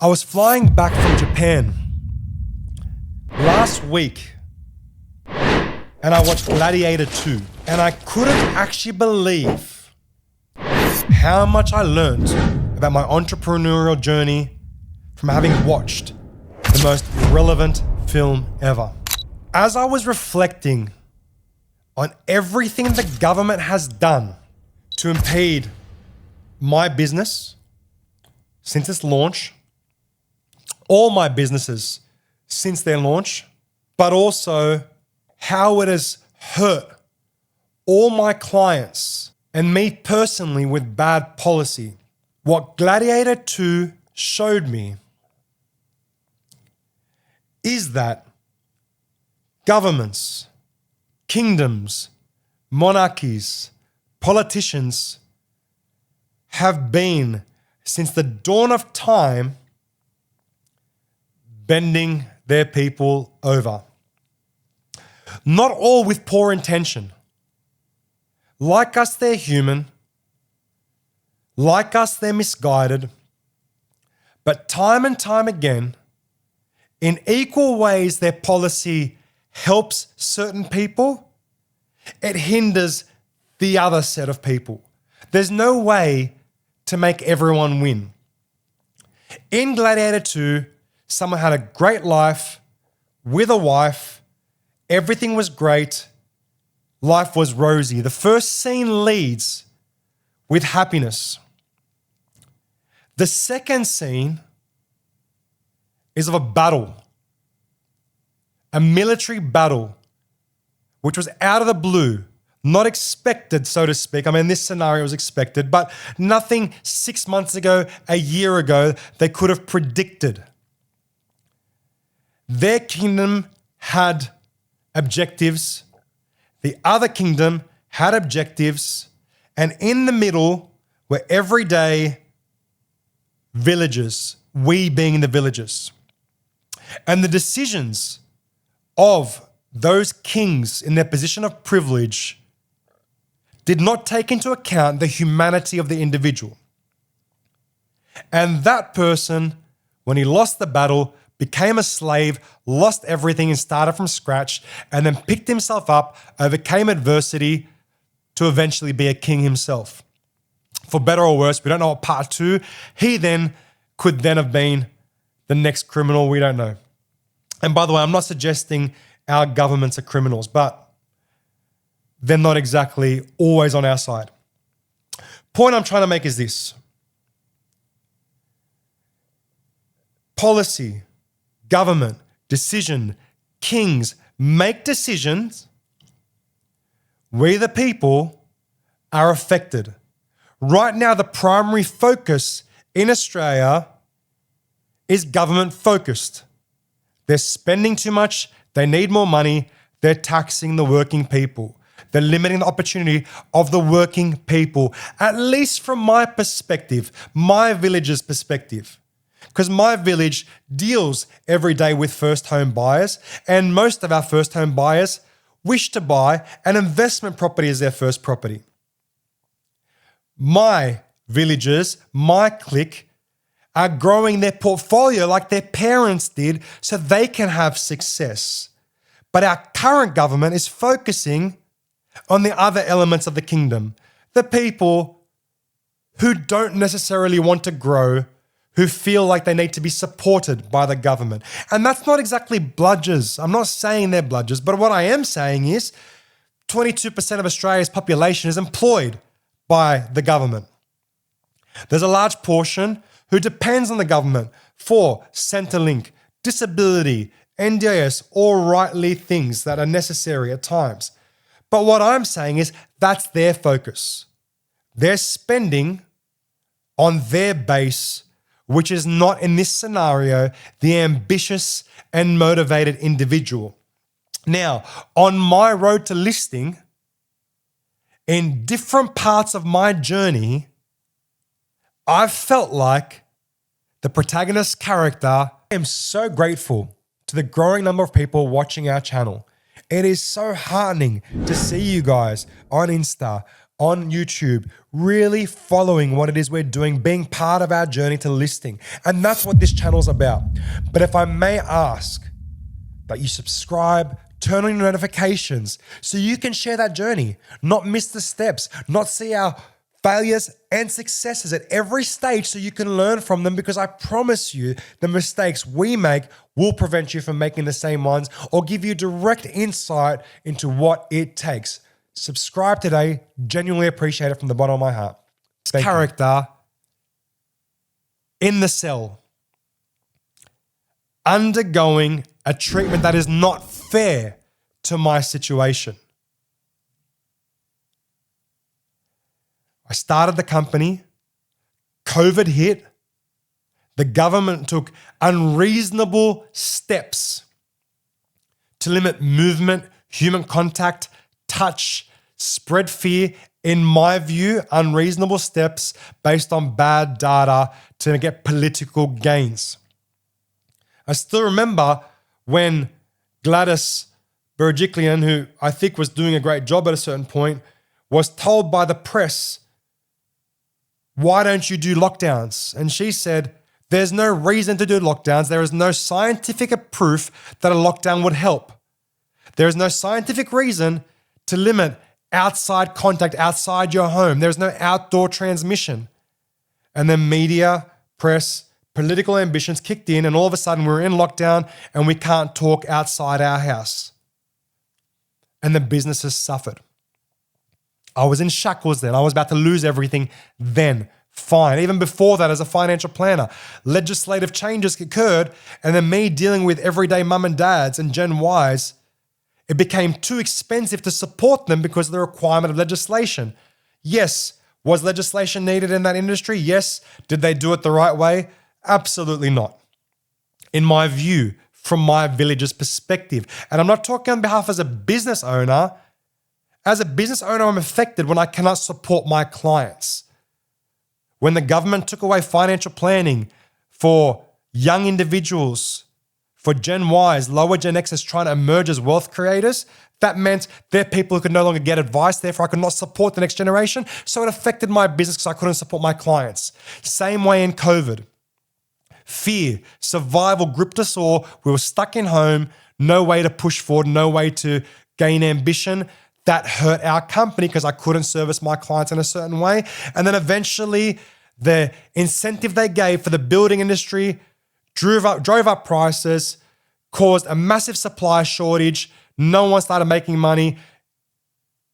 I was flying back from Japan last week and I watched Gladiator 2 and I couldn't actually believe how much I learned about my entrepreneurial journey from having watched the most irrelevant film ever. As I was reflecting on everything the government has done to impede my business since its launch, all my businesses since their launch, but also how it has hurt all my clients and me personally with bad policy. What Gladiator 2 showed me is that governments, kingdoms, monarchies, politicians have been, since the dawn of time, bending their people over. Not all with poor intention. Like us, they're human. Like us, they're misguided. But time and time again, in equal ways their policy helps certain people, it hinders the other set of people. There's no way to make everyone win. In Gladiator 2, someone had a great life with a wife. Everything was great. Life was rosy. The first scene leads with happiness. The second scene is of a battle, a military battle, which was out of the blue, not expected, so to speak. I mean, this scenario was expected, but nothing 6 months ago, a year ago, they could have predicted. Their kingdom had objectives. The other kingdom had objectives. And in the middle were everyday villagers, we being the villagers. And the decisions of those kings in their position of privilege did not take into account the humanity of the individual. And that person, when he lost the battle, became a slave, lost everything and started from scratch, and then picked himself up, overcame adversity to eventually be a king himself. For better or worse, we don't know what part 2, he then could then have been the next criminal, we don't know. And by the way, I'm not suggesting our governments are criminals, but they're not exactly always on our side. Point I'm trying to make is this. Policy, government, decision, kings make decisions. We, the people, are affected. Right now, the primary focus in Australia is government focused. They're spending too much. They need more money. They're taxing the working people. They're limiting the opportunity of the working people, at least from my perspective, my village's perspective. Because my village deals every day with first home buyers, and most of our first home buyers wish to buy an investment property as their first property. My villagers, my clique, are growing their portfolio like their parents did so they can have success. But our current government is focusing on the other elements of the kingdom, the people who don't necessarily want to grow, who feel like they need to be supported by the government. And that's not exactly bludgers. I'm not saying they're bludgers, but what I am saying is 22% of Australia's population is employed by the government. There's a large portion who depends on the government for Centrelink, disability, NDIS, all rightly things that are necessary at times. But what I'm saying is that's their focus. They're spending on their base, which is not, in this scenario, the ambitious and motivated individual. Now, on my road to listing, in different parts of my journey, I've felt like the protagonist character. I am so grateful to the growing number of people watching our channel. It is so heartening to see you guys on Insta, on YouTube, really following what it is we're doing, being part of our journey to listing. And that's what this channel is about. But if I may ask that you subscribe, turn on your notifications so you can share that journey, not miss the steps, not see our failures and successes at every stage so you can learn from them, because I promise you the mistakes we make will prevent you from making the same ones or give you direct insight into what it takes. Subscribe today. Genuinely appreciate it from the bottom of my heart. Character in the cell, undergoing a treatment that is not fair to my situation. I started the company, COVID hit, the government took unreasonable steps to limit movement, human contact, touch, spread fear. In my view, unreasonable steps based on bad data to get political gains. I still remember when Gladys Berejiklian, who I think was doing a great job at a certain point, was told by the press, why don't you do lockdowns? And she said, there's no reason to do lockdowns. There is no scientific proof that a lockdown would help. There is no scientific reason to limit outside contact outside your home. There's no outdoor transmission. And then media, press, political ambitions kicked in, and all of a sudden we're in lockdown and we can't talk outside our house. And the businesses suffered. I was in shackles then. I was about to lose everything then. Fine. Even before that, as a financial planner, legislative changes occurred, and then me dealing with everyday mum and dads and Gen Ys, it became too expensive to support them because of the requirement of legislation. Yes, was legislation needed in that industry? Yes. Did they do it the right way? Absolutely not. In my view, from my village's perspective. And I'm not talking on behalf as a business owner. As a business owner, I'm affected when I cannot support my clients. When the government took away financial planning for young individuals, for Gen Ys, lower Gen Xs trying to emerge as wealth creators, that meant they're people who could no longer get advice, therefore I could not support the next generation. So it affected my business because I couldn't support my clients. Same way in COVID. Fear, survival gripped us all. We were stuck in home, no way to push forward, no way to gain ambition. That hurt our company because I couldn't service my clients in a certain way. And then eventually the incentive they gave for the building industry drove up prices, caused a massive supply shortage. No one started making money.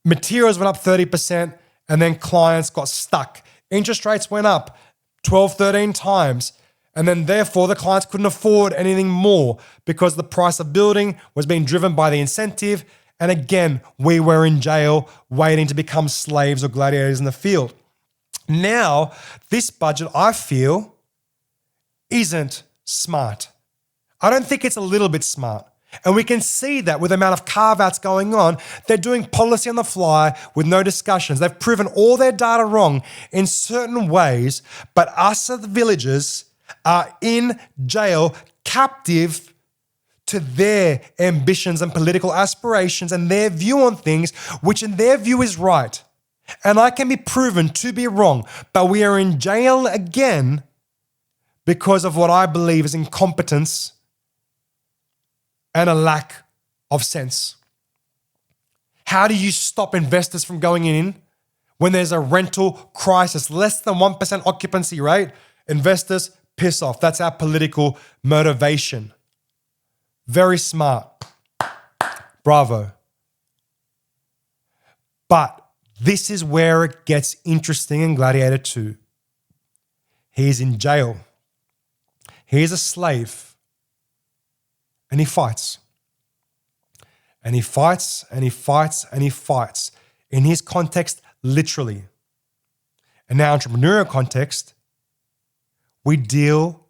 Materials went up 30%, and then clients got stuck. Interest rates went up 12, 13 times. And then therefore the clients couldn't afford anything more because the price of building was being driven by the incentive. And again, we were in jail waiting to become slaves or gladiators in the field. Now, this budget, I feel, isn't smart. I don't think it's a little bit smart. And we can see that with the amount of carve-outs going on. They're doing policy on the fly with no discussions. They've proven all their data wrong in certain ways, but us as the villagers are in jail, captive to their ambitions and political aspirations and their view on things, which in their view is right. And I can be proven to be wrong, but we are in jail again because of what I believe is incompetence and a lack of sense. How do you stop investors from going in when there's a rental crisis, less than 1% occupancy rate? Investors piss off. That's our political motivation. Very smart. Bravo. But this is where it gets interesting in Gladiator 2. He's in jail. He's a slave. And he fights. And he fights and he fights and he fights. In his context, literally. In our entrepreneurial context, we deal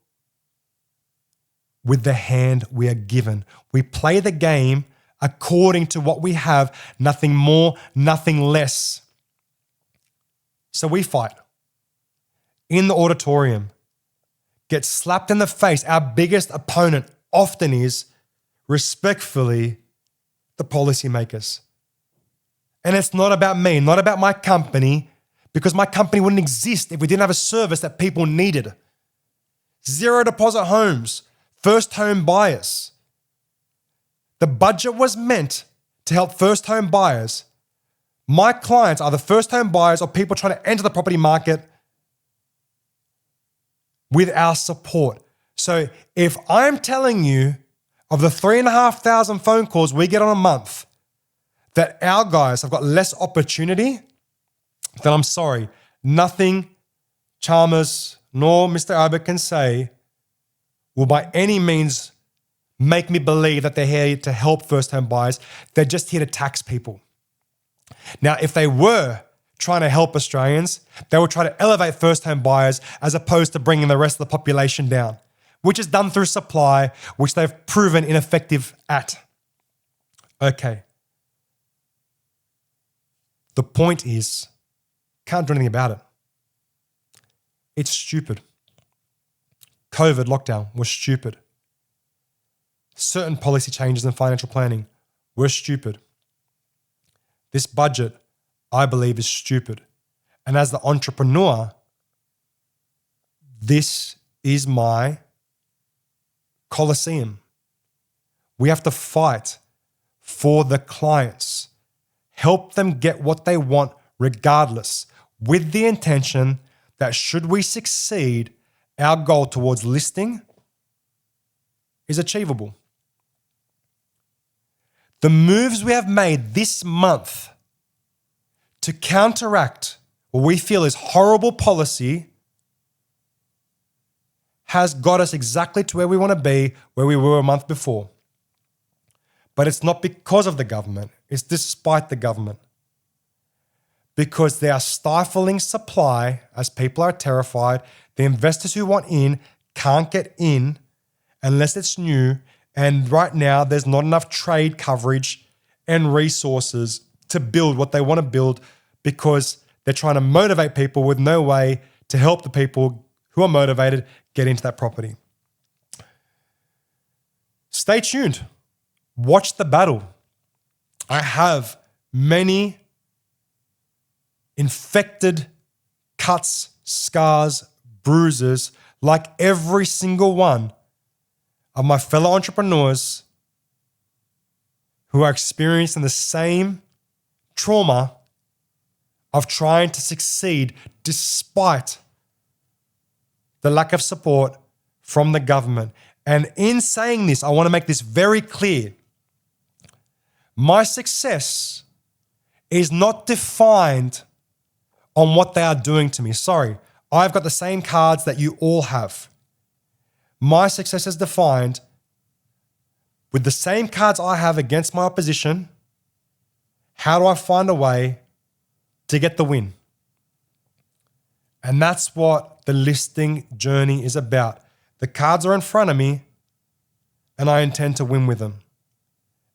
with the hand we are given. We play the game according to what we have, nothing more, nothing less. So we fight in the auditorium, get slapped in the face. Our biggest opponent often is, respectfully, the policymakers. And it's not about me, not about my company, because my company wouldn't exist if we didn't have a service that people needed. Zero deposit homes, first home buyers. The budget was meant to help first home buyers. My clients are the first home buyers or people trying to enter the property market with our support. So if I'm telling you of the 3,500 phone calls we get on a month that our guys have got less opportunity, then I'm sorry. Nothing Chalmers nor Mr. Albert can say will by any means make me believe that they're here to help first-home buyers. They're just here to tax people. Now, if they were trying to help Australians, they would try to elevate first-home buyers as opposed to bringing the rest of the population down, which is done through supply, which they've proven ineffective at. Okay. The point is, can't do anything about it. It's stupid. COVID lockdown was stupid. Certain policy changes in financial planning were stupid. This budget, I believe, is stupid. And as the entrepreneur, this is my Colosseum. We have to fight for the clients, help them get what they want regardless, with the intention that should we succeed, our goal towards listing is achievable. The moves we have made this month to counteract what we feel is horrible policy has got us exactly to where we want to be, where we were a month before. But it's not because of the government, it's despite the government. Because they are stifling supply as people are terrified. The investors who want in can't get in unless it's new. And right now, there's not enough trade coverage and resources to build what they want to build because they're trying to motivate people with no way to help the people who are motivated get into that property. Stay tuned. Watch the battle. I have many infected cuts, scars, bruises, like every single one of my fellow entrepreneurs who are experiencing the same trauma of trying to succeed despite the lack of support from the government. And in saying this, I want to make this very clear. My success is not defined on what they are doing to me. Sorry, I've got the same cards that you all have. My success is defined with the same cards I have against my opposition. How do I find a way to get the win? And that's what the listing journey is about. The cards are in front of me and I intend to win with them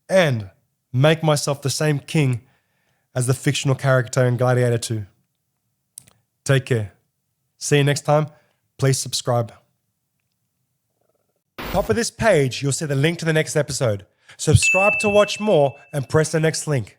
and make myself the same king as the fictional character in Gladiator 2. Take care. See you next time. Please subscribe. Top of this page, you'll see the link to the next episode. Subscribe to watch more and press the next link.